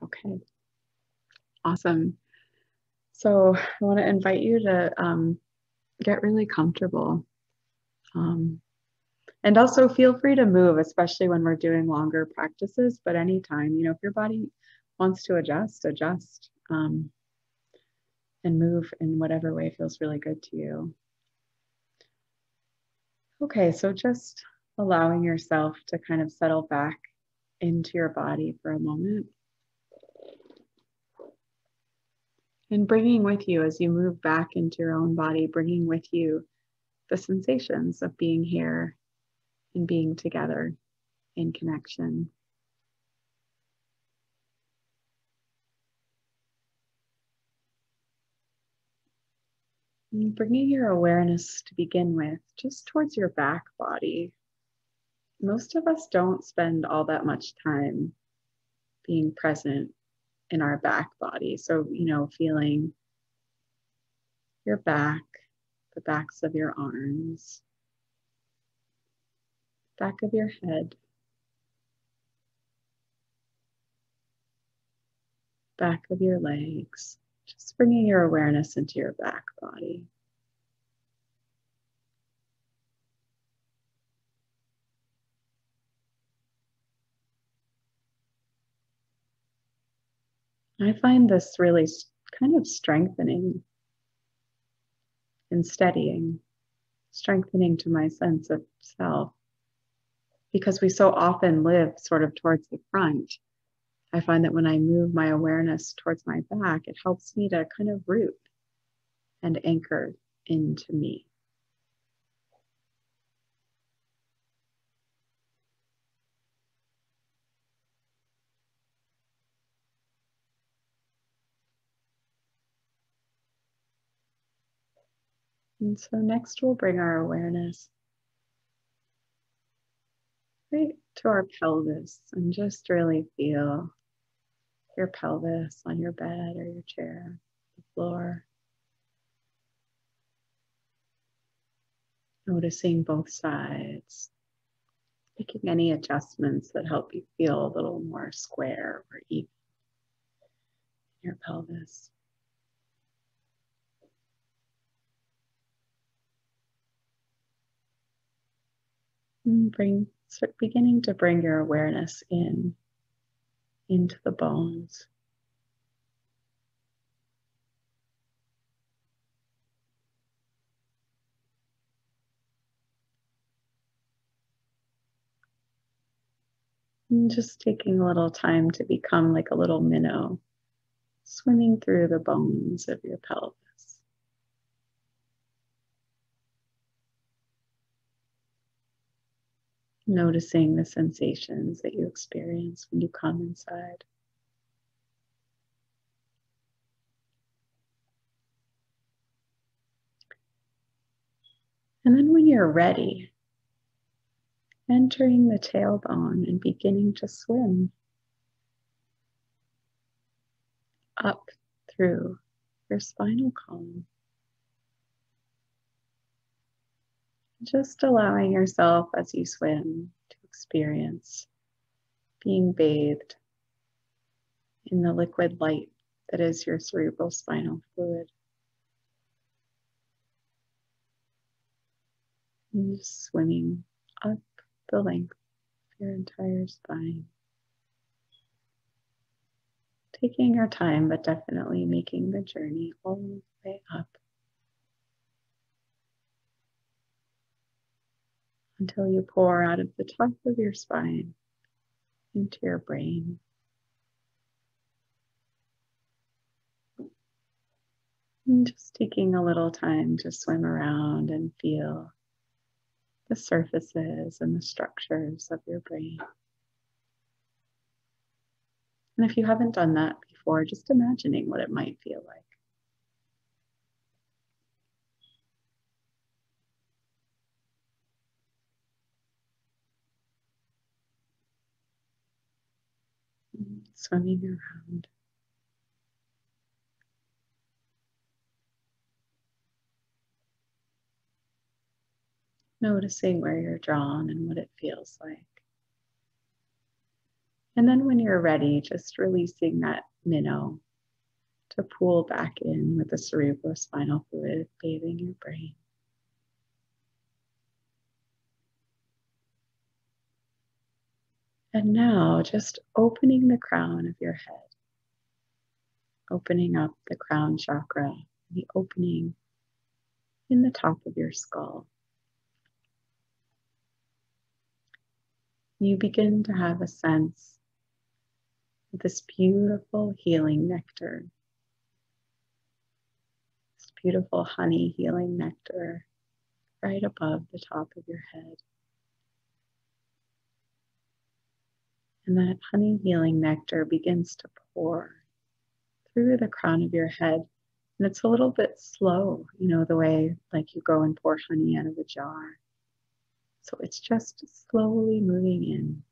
Okay, awesome. So I want to invite you to get really comfortable. Um, and also feel free to move, especially when we're doing longer practices, but anytime, if your body wants to adjust, adjust and move in whatever way feels really good to you. Okay, so just allowing yourself to kind of settle back into your body for a moment. And bringing with you, as you move back into your own body, bringing with you the sensations of being here and being together in connection. And bringing your awareness to begin with just towards your back body. Most of us don't spend all that much time being present in our back body. So, feeling your back, the backs of your arms, back of your head, back of your legs, just bringing your awareness into your back body. I find this really kind of strengthening and steadying, strengthening to my sense of self, because we so often live sort of towards the front. I find that when I move my awareness towards my back, it helps me to kind of root and anchor into me. And so next we'll bring our awareness right to our pelvis and just really feel your pelvis on your bed or your chair, the floor. Noticing both sides, making any adjustments that help you feel a little more square or even in your pelvis. And start beginning to bring your awareness into the bones. And just taking a little time to become like a little minnow swimming through the bones of your pelvis. Noticing the sensations that you experience when you come inside. And then when you're ready, entering the tailbone and beginning to swim up through your spinal column. Just allowing yourself as you swim to experience being bathed in the liquid light that is your cerebral spinal fluid. And just swimming up the length of your entire spine. Taking your time, but definitely making the journey all the way up until you pour out of the top of your spine into your brain. And just taking a little time to swim around and feel the surfaces and the structures of your brain. And if you haven't done that before, just imagining what it might feel like. Swimming around. Noticing where you're drawn and what it feels like. And then when you're ready, just releasing that minnow to pool back in with the cerebrospinal fluid bathing your brain. And now just opening the crown of your head, opening up the crown chakra, the opening in the top of your skull. You begin to have a sense of this beautiful healing nectar, this beautiful honey healing nectar right above the top of your head. And that honey healing nectar begins to pour through the crown of your head. And it's a little bit slow, you know, the way like you go and pour honey out of a jar. So it's just slowly moving in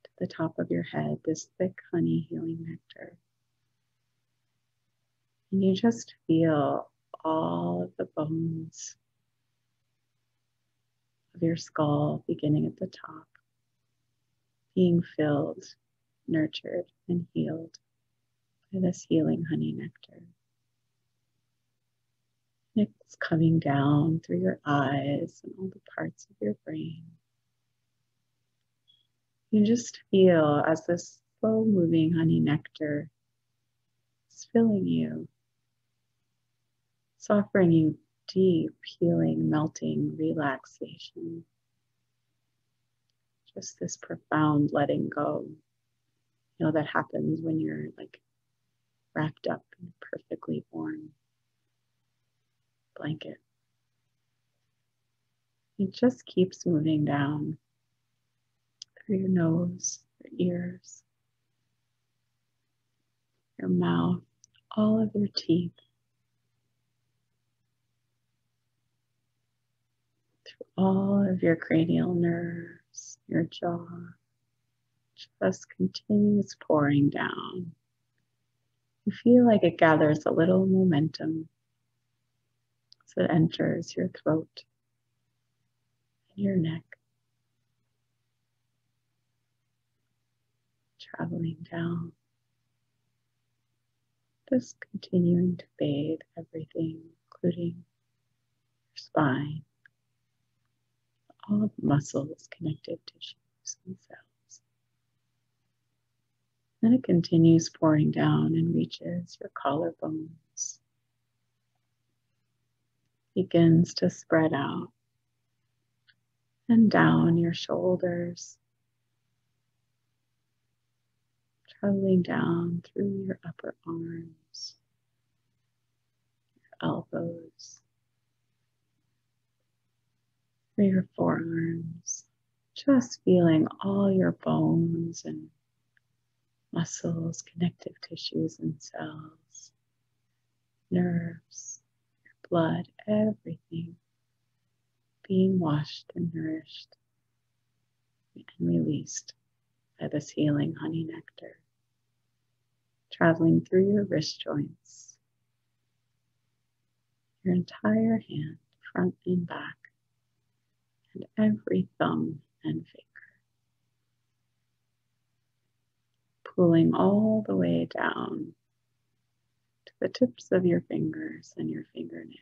to the top of your head, this thick honey healing nectar. And you just feel all of the bones of your skull, beginning at the top, being filled, nurtured, and healed by this healing honey nectar. It's coming down through your eyes and all the parts of your brain. You just feel as this slow moving honey nectar is filling you. It's offering you deep healing, melting relaxation. Just this profound letting go, you know, that happens when you're like wrapped up in a perfectly warm blanket. It just keeps moving down through your nose, your ears, your mouth, all of your teeth, through all of your cranial nerves, your jaw, just continues pouring down. You feel like it gathers a little momentum as it enters your throat and your neck, traveling down, just continuing to bathe everything, including your spine, all of the muscles, connective tissues, and cells. Then it continues pouring down and reaches your collarbones, begins to spread out and down your shoulders, traveling down through your upper arms, your elbows, through your forearms, just feeling all your bones and muscles, connective tissues and cells, nerves, your blood, everything being washed and nourished and released by this healing honey nectar, traveling through your wrist joints, your entire hand, front and back, and every thumb and finger, pulling all the way down to the tips of your fingers and your fingernails.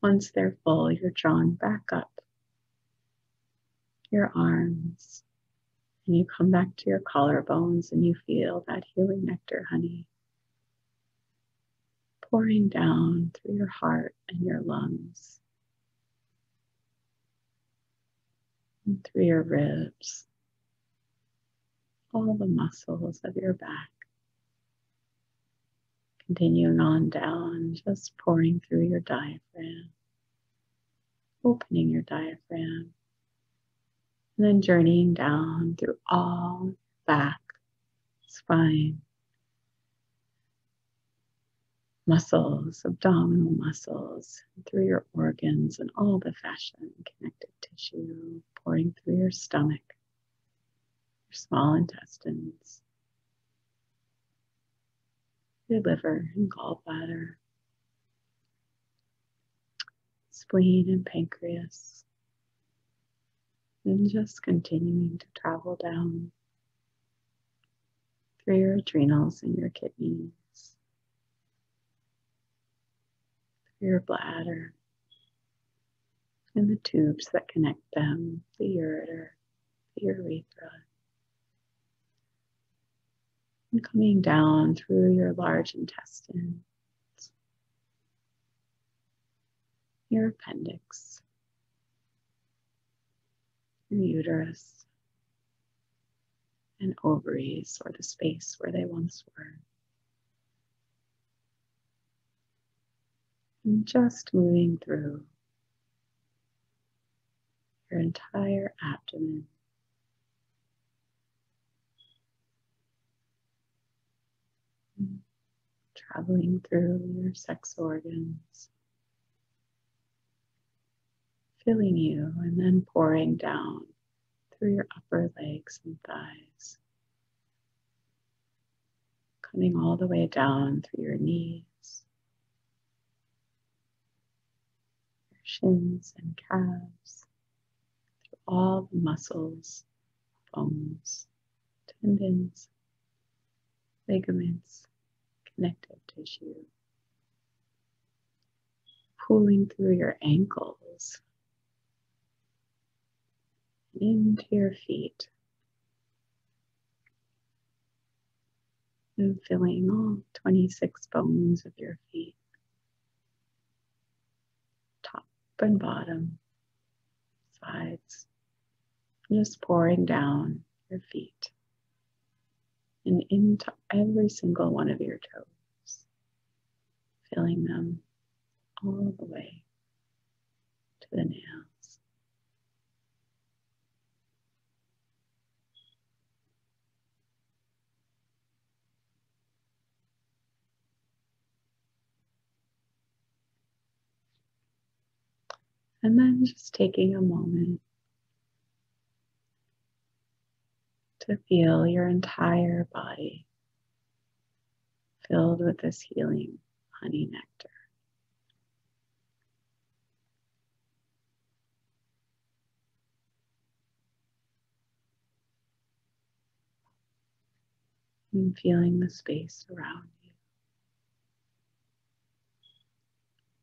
Once they're full, you're drawn back up your arms, and you come back to your collarbones and you feel that healing nectar honey pouring down through your heart and your lungs, and through your ribs, all the muscles of your back, continuing on down, just pouring through your diaphragm, opening your diaphragm, and then journeying down through all back, spine, muscles, abdominal muscles, through your organs and all the fascia and connective tissue, pouring through your stomach, your small intestines, your liver and gallbladder, spleen and pancreas, And just continuing to travel down through your adrenals and your kidneys, through your bladder, and the tubes that connect them, the ureter, the urethra, and coming down through your large intestine, your appendix, your uterus, and ovaries, or the space where they once were. And just moving through your entire abdomen, traveling through your sex organs, filling you, and then pouring down through your upper legs and thighs, coming all the way down through your knees, your shins and calves, through all the muscles, bones, tendons, ligaments, connective tissue, pulling through your ankles, into your feet, and filling all 26 bones of your feet, top and bottom, sides, just pouring down your feet and into every single one of your toes, filling them all the way to the nails. And then just taking a moment to feel your entire body filled with this healing honey nectar. And feeling the space around you.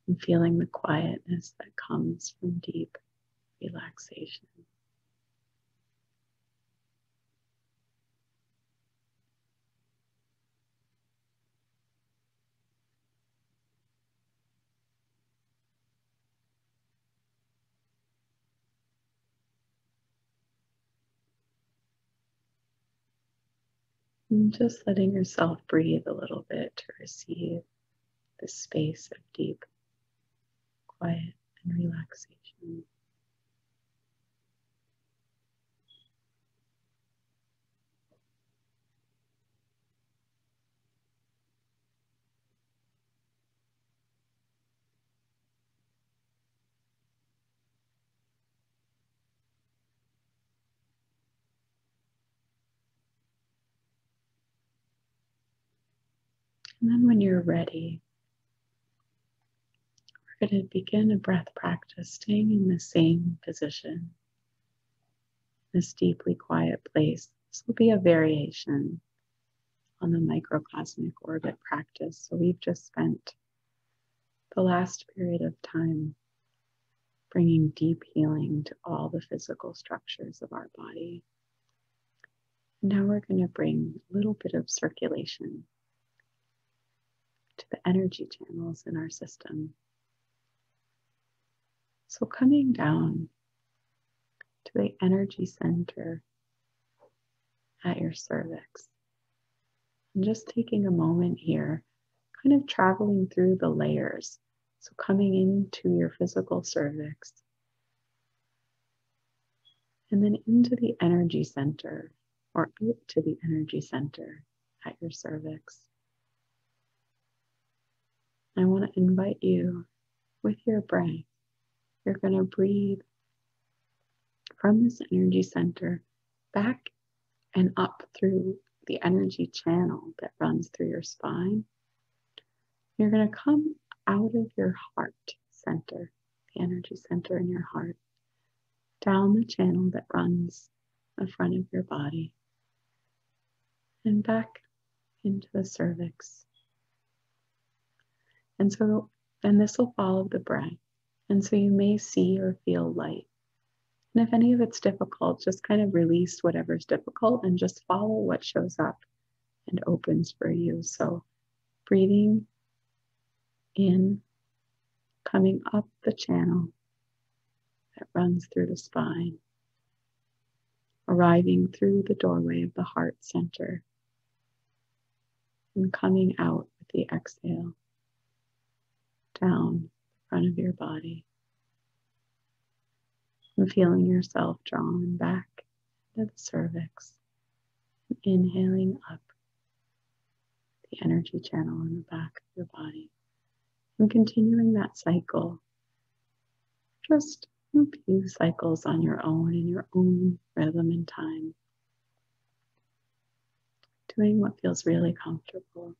And feeling the quietness that comes from deep relaxation. And just letting yourself breathe a little bit to receive this space of deep quiet and relaxation. And then when you're ready, we're going to begin a breath practice, staying in the same position, this deeply quiet place. This will be a variation on the microcosmic orbit practice. So we've just spent the last period of time bringing deep healing to all the physical structures of our body. And now we're going to bring a little bit of circulation to the energy channels in our system. So coming down to the energy center at your cervix, and just taking a moment here, kind of traveling through the layers. So coming into your physical cervix, and then into the energy center, or out to the energy center at your cervix. I want to invite you, with your breath, you're going to breathe from this energy center back and up through the energy channel that runs through your spine. You're going to come out of your heart center, the energy center in your heart, down the channel that runs the front of your body and back into the cervix. And so then this will follow the breath. And so you may see or feel light. And if any of it's difficult, just kind of release whatever's difficult and just follow what shows up and opens for you. So breathing in, coming up the channel that runs through the spine, arriving through the doorway of the heart center, and coming out with the exhale down the front of your body, and feeling yourself drawn back into the cervix, and inhaling up the energy channel in the back of your body, and continuing that cycle, just a few cycles on your own, in your own rhythm and time, doing what feels really comfortable.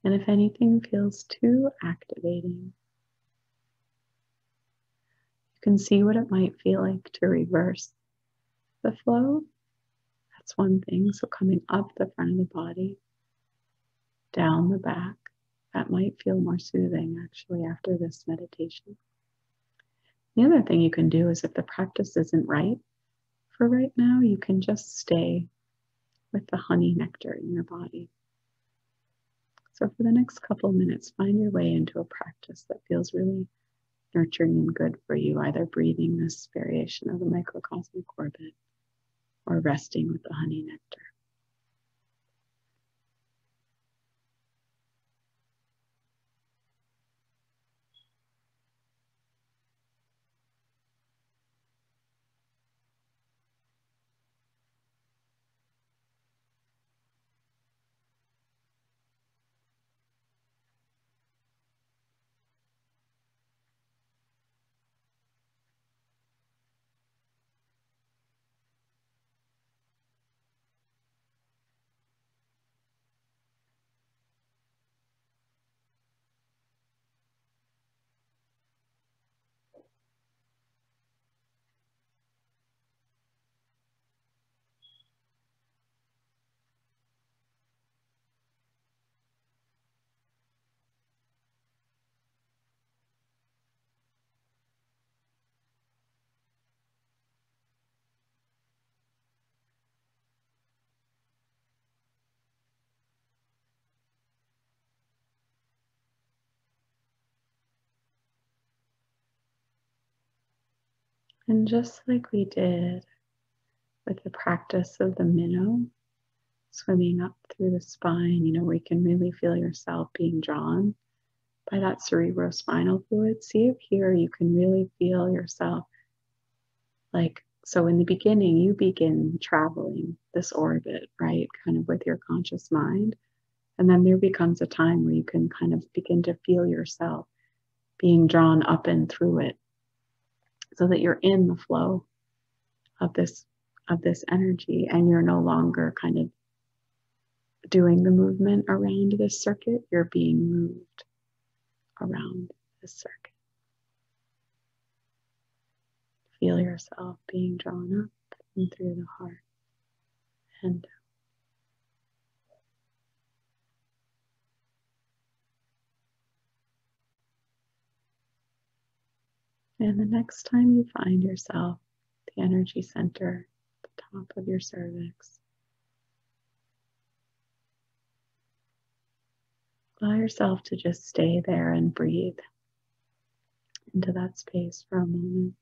And if anything feels too activating, you can see what it might feel like to reverse the flow. That's one thing. So coming up the front of the body, down the back, that might feel more soothing actually after this meditation. The other thing you can do is if the practice isn't right for right now, you can just stay with the honey nectar in your body. So for the next couple of minutes, find your way into a practice that feels really nurturing and good for you, either breathing this variation of the microcosmic orbit or resting with the honey nectar. And just like we did with the practice of the minnow, swimming up through the spine, where you can really feel yourself being drawn by that cerebrospinal fluid. See if here you can really feel yourself so in the beginning, you begin traveling this orbit, right? Kind of with your conscious mind. And then there becomes a time where you can kind of begin to feel yourself being drawn up and through it so that you're in the flow of this energy and you're no longer kind of doing the movement around this circuit. You're being moved around this circuit. Feel yourself being drawn up and through the heart and And the next time you find yourself at the energy center, at the top of your cervix, allow yourself to just stay there and breathe into that space for a moment.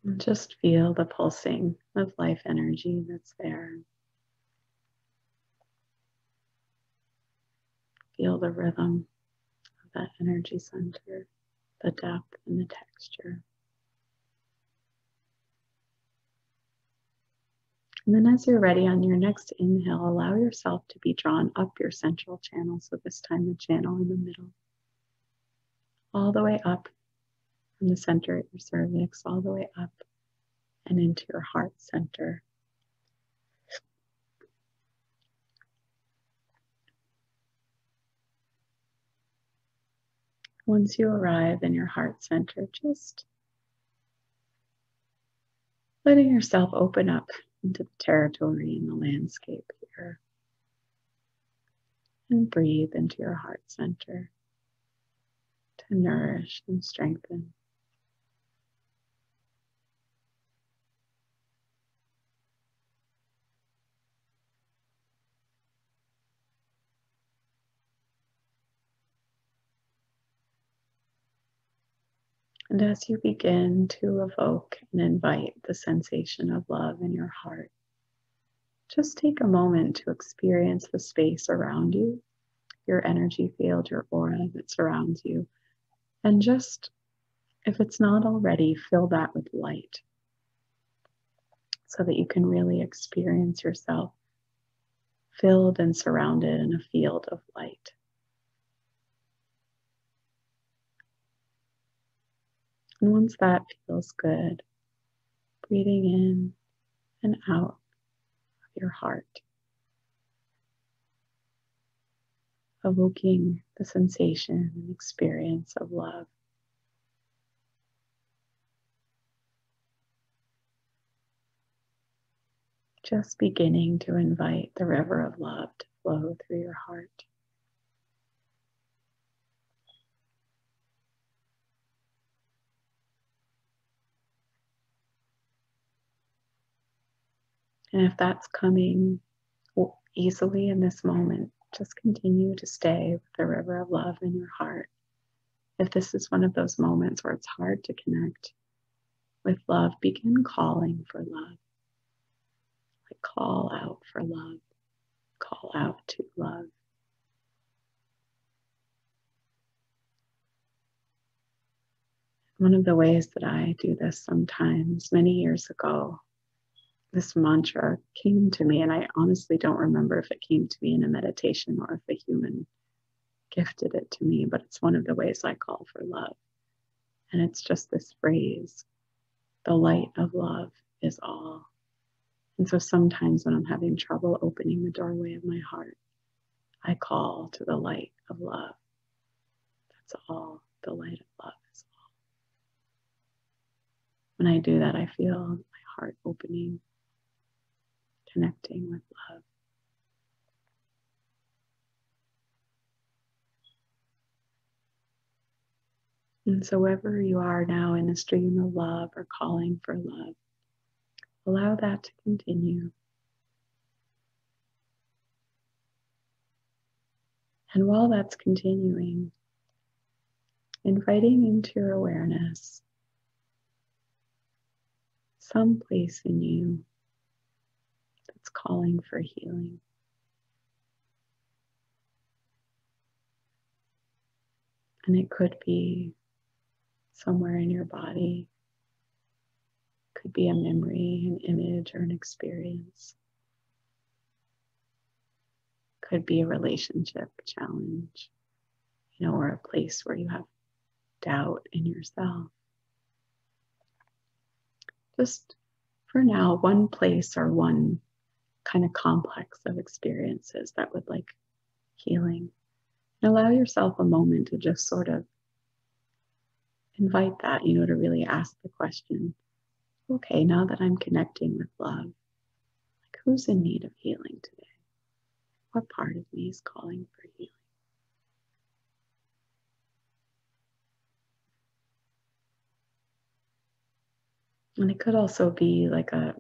And just feel the pulsing of life energy that's there. Feel the rhythm of that energy center, the depth and the texture. And then as you're ready on your next inhale, allow yourself to be drawn up your central channel. So this time the channel in the middle, all the way up from the center at your cervix, all the way up and into your heart center. Once you arrive in your heart center, just letting yourself open up into the territory and the landscape here. And breathe into your heart center to nourish and strengthen. And as you begin to evoke and invite the sensation of love in your heart, just take a moment to experience the space around you, your energy field, your aura that surrounds you. And just, if it's not already, fill that with light so that you can really experience yourself filled and surrounded in a field of light. And once that feels good, breathing in and out of your heart, evoking the sensation and experience of love. Just beginning to invite the river of love to flow through your heart. And if that's coming easily in this moment, just continue to stay with the river of love in your heart. If this is one of those moments where it's hard to connect with love, begin calling for love. Like call out for love. Call out to love. One of the ways that I do this sometimes, many years ago, this mantra came to me, and I honestly don't remember if it came to me in a meditation or if a human gifted it to me, but it's one of the ways I call for love. And it's just this phrase, the light of love is all. And so sometimes when I'm having trouble opening the doorway of my heart, I call to the light of love. That's all. The light of love is all. When I do that, I feel my heart opening, connecting with love. And so wherever you are now in a stream of love or calling for love, allow that to continue. And while that's continuing, inviting into your awareness some place in you that's calling for healing. And it could be somewhere in your body, could be a memory, an image, or an experience. Could be a relationship challenge, or a place where you have doubt in yourself. Just for now, one place or one kind of complex of experiences that would like healing. And allow yourself a moment to just sort of invite that, to really ask the question, okay, now that I'm connecting with love, like who's in need of healing today? What part of me is calling for healing? And it could also be like a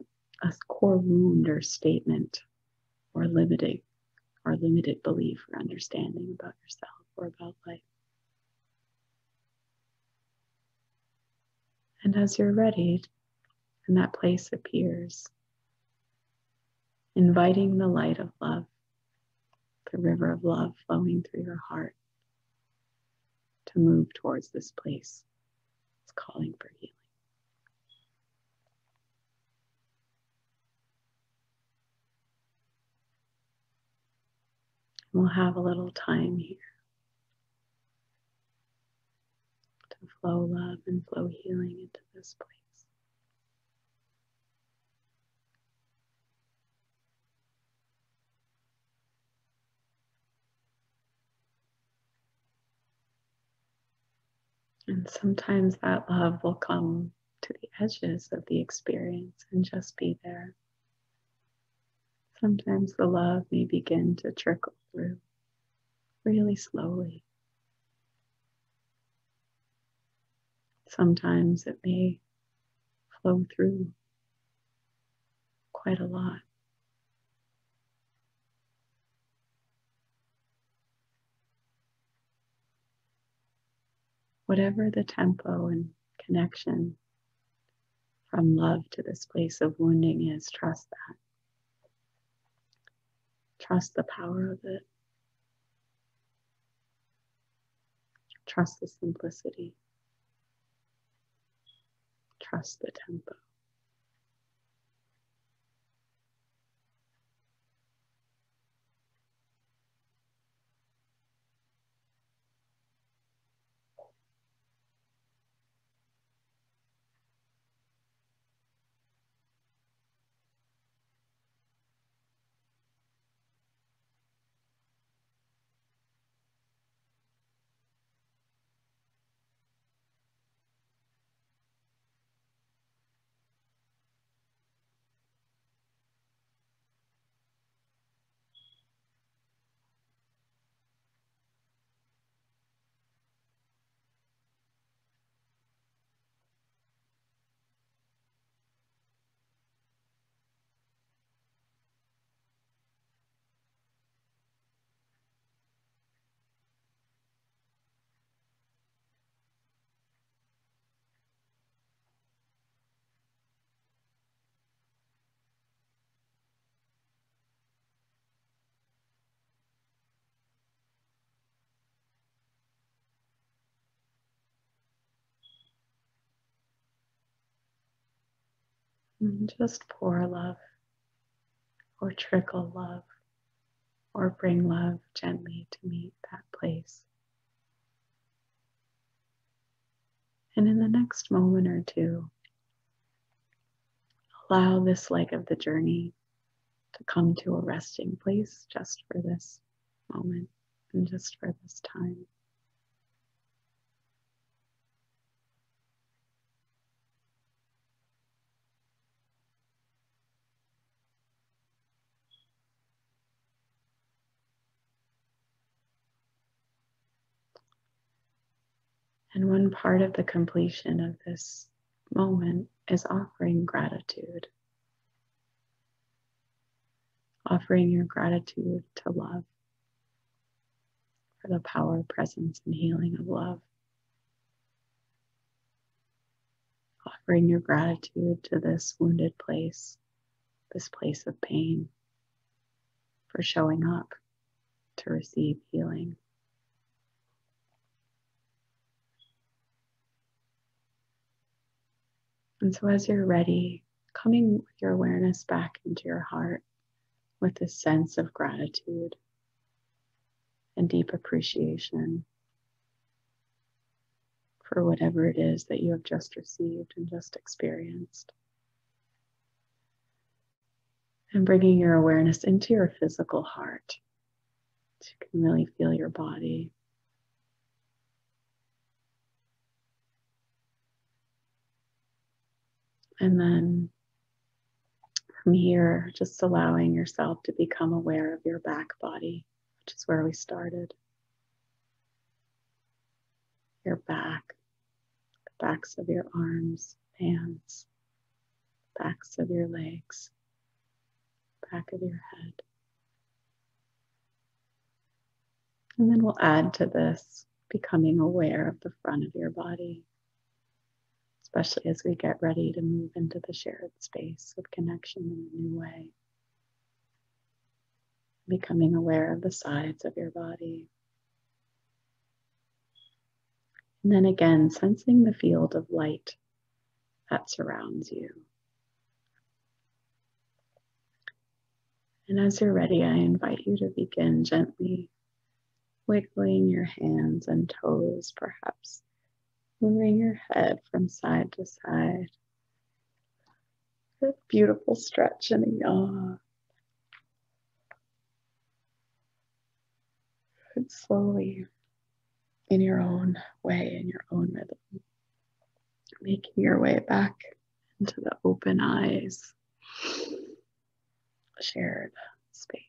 core wound or statement or limited belief or understanding about yourself or about life. And as you're ready and that place appears, inviting the light of love, the river of love flowing through your heart to move towards this place. It's calling for healing. We'll have a little time here to flow love and flow healing into this place. And sometimes that love will come to the edges of the experience and just be there. Sometimes the love may begin to trickle through really slowly. Sometimes it may flow through quite a lot. Whatever the tempo and connection from love to this place of wounding is, trust that. Trust the power of it. Trust the simplicity. Trust the tempo. And just pour love, or trickle love, or bring love gently to meet that place. And in the next moment or two, allow this leg of the journey to come to a resting place just for this moment and just for this time. And one part of the completion of this moment is offering gratitude. Offering your gratitude to love for the power, presence, and healing of love. Offering your gratitude to this wounded place, this place of pain, for showing up to receive healing. And so as you're ready, coming with your awareness back into your heart with this sense of gratitude and deep appreciation for whatever it is that you have just received and just experienced. And bringing your awareness into your physical heart so you can really feel your body. And then from here, just allowing yourself to become aware of your back body, which is where we started. Your back, the backs of your arms, hands, backs of your legs, back of your head. And then we'll add to this becoming aware of the front of your body, especially as we get ready to move into the shared space of connection in a new way. Becoming aware of the sides of your body. And then again, sensing the field of light that surrounds you. And as you're ready, I invite you to begin gently wiggling your hands and toes, perhaps moving your head from side to side. A beautiful stretch and a yawn. And slowly, in your own way, in your own rhythm, making your way back into the open eyes, shared space.